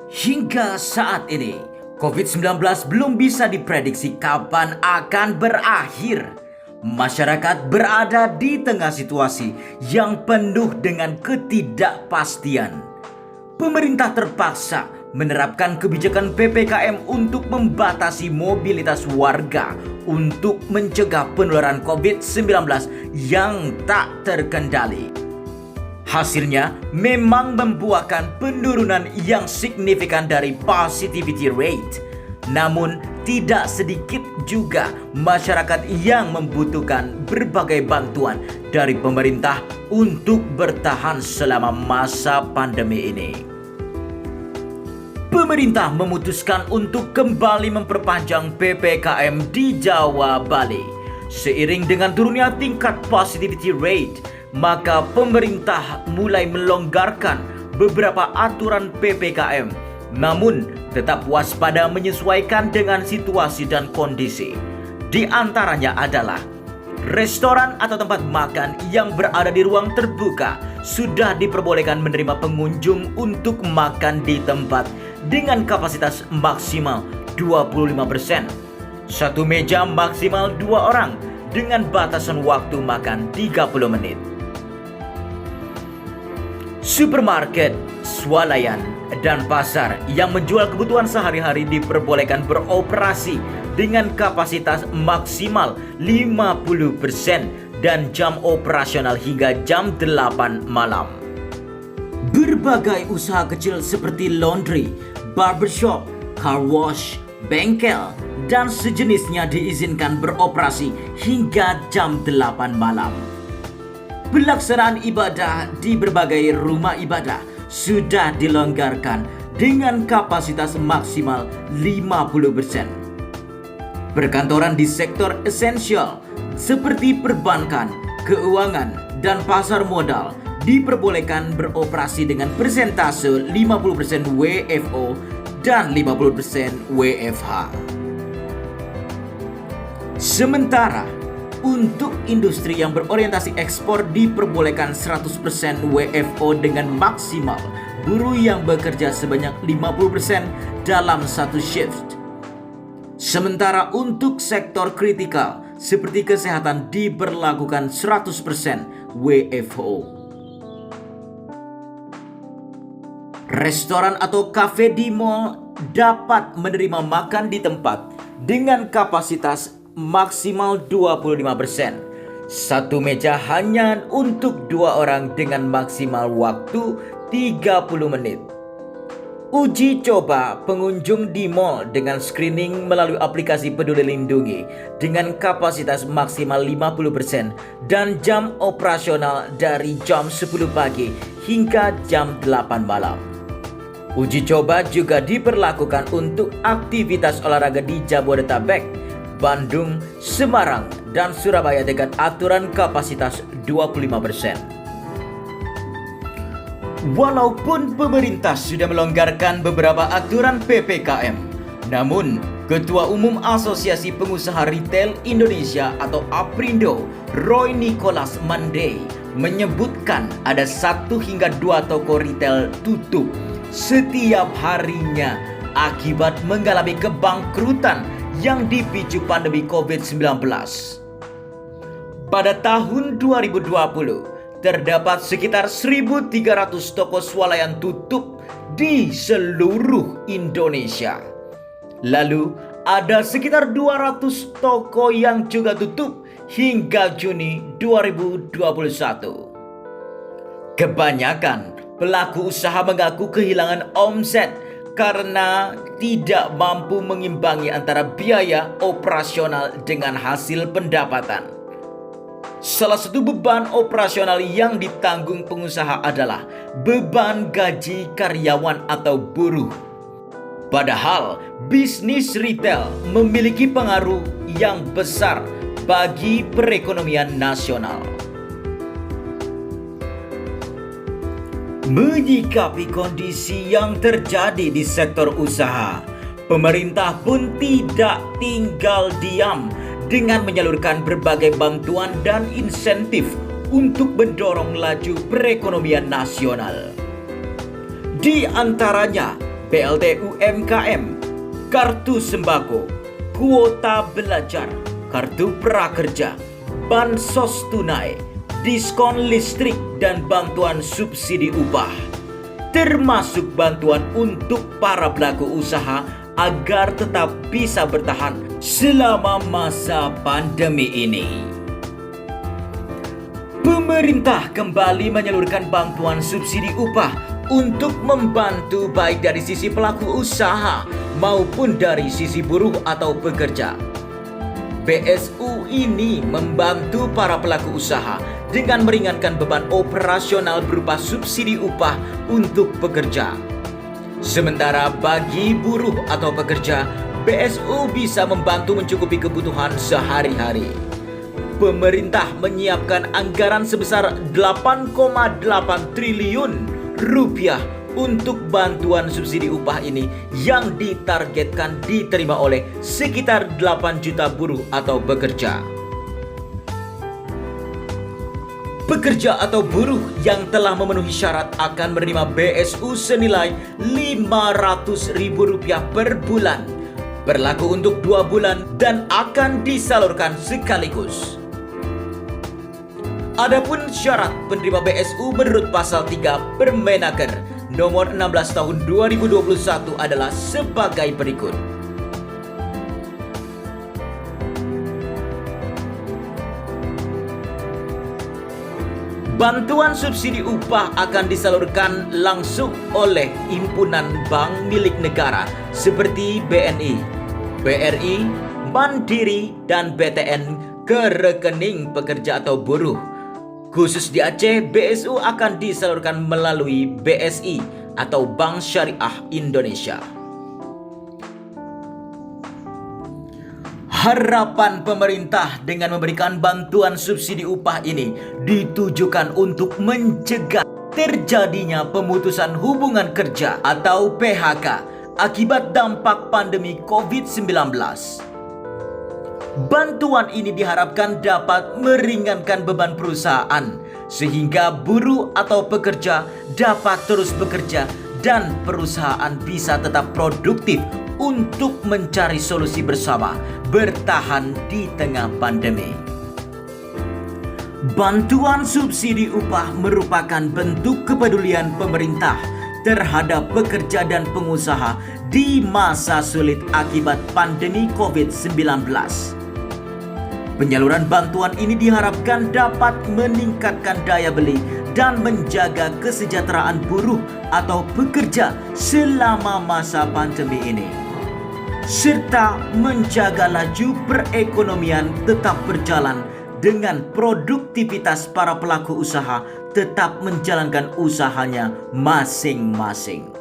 Hingga saat ini, COVID-19 belum bisa diprediksi kapan akan berakhir. Masyarakat berada di tengah situasi yang penuh dengan ketidakpastian. Pemerintah terpaksa menerapkan kebijakan PPKM untuk membatasi mobilitas warga untuk mencegah penularan COVID-19 yang tak terkendali. Hasilnya memang membuahkan penurunan yang signifikan dari positivity rate. Namun tidak sedikit juga masyarakat yang membutuhkan berbagai bantuan dari pemerintah untuk bertahan selama masa pandemi ini. Pemerintah memutuskan untuk kembali memperpanjang PPKM di Jawa Bali. Seiring dengan turunnya tingkat positivity rate, maka pemerintah mulai melonggarkan beberapa aturan PPKM, namun tetap waspada menyesuaikan dengan situasi dan kondisi. Di antaranya adalah restoran atau tempat makan yang berada di ruang terbuka sudah diperbolehkan menerima pengunjung untuk makan di tempat dengan kapasitas maksimal 25%. Satu meja maksimal 2 orang dengan batasan waktu makan 30 menit. Supermarket, swalayan, dan pasar yang menjual kebutuhan sehari-hari diperbolehkan beroperasi dengan kapasitas maksimal 50% dan jam operasional hingga jam 8 malam. Berbagai usaha kecil seperti laundry, barbershop, car wash, bengkel, dan sejenisnya diizinkan beroperasi hingga jam 8 malam. Pelaksanaan ibadah di berbagai rumah ibadah sudah dilonggarkan dengan kapasitas maksimal 50%. Perkantoran di sektor esensial seperti perbankan, keuangan, dan pasar modal diperbolehkan beroperasi dengan persentase 50% WFO dan 50% WFH. Sementara untuk industri yang berorientasi ekspor diperbolehkan 100% WFO dengan maksimal buruh yang bekerja sebanyak 50% dalam satu shift. Sementara untuk sektor kritikal seperti kesehatan diberlakukan 100% WFO. Restoran atau kafe di mall dapat menerima makan di tempat dengan kapasitas maksimal 25%. Satu meja hanya untuk 2 orang dengan maksimal waktu 30 menit. Uji coba pengunjung di mall dengan screening melalui aplikasi Peduli Lindungi dengan kapasitas maksimal 50% dan jam operasional dari jam 10 pagi hingga jam 8 malam. Uji coba juga diberlakukan untuk aktivitas olahraga di Jabodetabek, Bandung, Semarang, dan Surabaya dengan aturan kapasitas 25%. Walaupun pemerintah sudah melonggarkan beberapa aturan PPKM, namun Ketua Umum Asosiasi Pengusaha Retail Indonesia atau APRindo, Roy Nicholas Mandey, menyebutkan ada 1 hingga 2 toko retail tutup setiap harinya akibat mengalami kebangkrutan yang dipicu pandemi COVID-19. Pada tahun 2020, terdapat sekitar 1.300 toko swalayan tutup di seluruh Indonesia. Lalu, ada sekitar 200 toko yang juga tutup hingga Juni 2021. Kebanyakan pelaku usaha mengaku kehilangan omset karena tidak mampu mengimbangi antara biaya operasional dengan hasil pendapatan. Salah satu beban operasional yang ditanggung pengusaha adalah beban gaji karyawan atau buruh. Padahal bisnis retail memiliki pengaruh yang besar bagi perekonomian nasional. Menyikapi kondisi yang terjadi di sektor usaha, pemerintah pun tidak tinggal diam dengan menyalurkan berbagai bantuan dan insentif untuk mendorong laju perekonomian nasional. Di antaranya BLT UMKM, kartu sembako, kuota belajar, kartu prakerja, bansos tunai, diskon listrik dan bantuan subsidi upah, termasuk bantuan untuk para pelaku usaha agar tetap bisa bertahan selama masa pandemi ini. Pemerintah kembali menyalurkan bantuan subsidi upah untuk membantu baik dari sisi pelaku usaha maupun dari sisi buruh atau pekerja. BSU ini membantu para pelaku usaha dengan meringankan beban operasional berupa subsidi upah untuk pekerja. Sementara bagi buruh atau pekerja, BSU bisa membantu mencukupi kebutuhan sehari-hari. Pemerintah menyiapkan anggaran sebesar 8,8 triliun rupiah untuk bantuan subsidi upah ini yang ditargetkan diterima oleh sekitar 8 juta buruh atau pekerja. Pekerja atau buruh yang telah memenuhi syarat akan menerima BSU senilai Rp500.000 per bulan, berlaku untuk 2 bulan dan akan disalurkan sekaligus. Adapun syarat penerima BSU menurut pasal 3 Permenaker nomor 16 tahun 2021 adalah sebagai berikut. Bantuan subsidi upah akan disalurkan langsung oleh himpunan bank milik negara seperti BNI, BRI, Mandiri, dan BTN ke rekening pekerja atau buruh. Khusus di Aceh, BSU akan disalurkan melalui BSI atau Bank Syariah Indonesia. Harapan pemerintah dengan memberikan bantuan subsidi upah ini ditujukan untuk mencegah terjadinya pemutusan hubungan kerja atau PHK akibat dampak pandemi COVID-19. Bantuan ini diharapkan dapat meringankan beban perusahaan sehingga buruh atau pekerja dapat terus bekerja dan perusahaan bisa tetap produktif untuk mencari solusi bersama bertahan di tengah pandemi. Bantuan subsidi upah merupakan bentuk kepedulian pemerintah terhadap pekerja dan pengusaha di masa sulit akibat pandemi COVID-19. Penyaluran bantuan ini diharapkan dapat meningkatkan daya beli dan menjaga kesejahteraan buruh atau pekerja selama masa pandemi ini, serta menjaga laju perekonomian tetap berjalan dengan produktivitas para pelaku usaha tetap menjalankan usahanya masing-masing.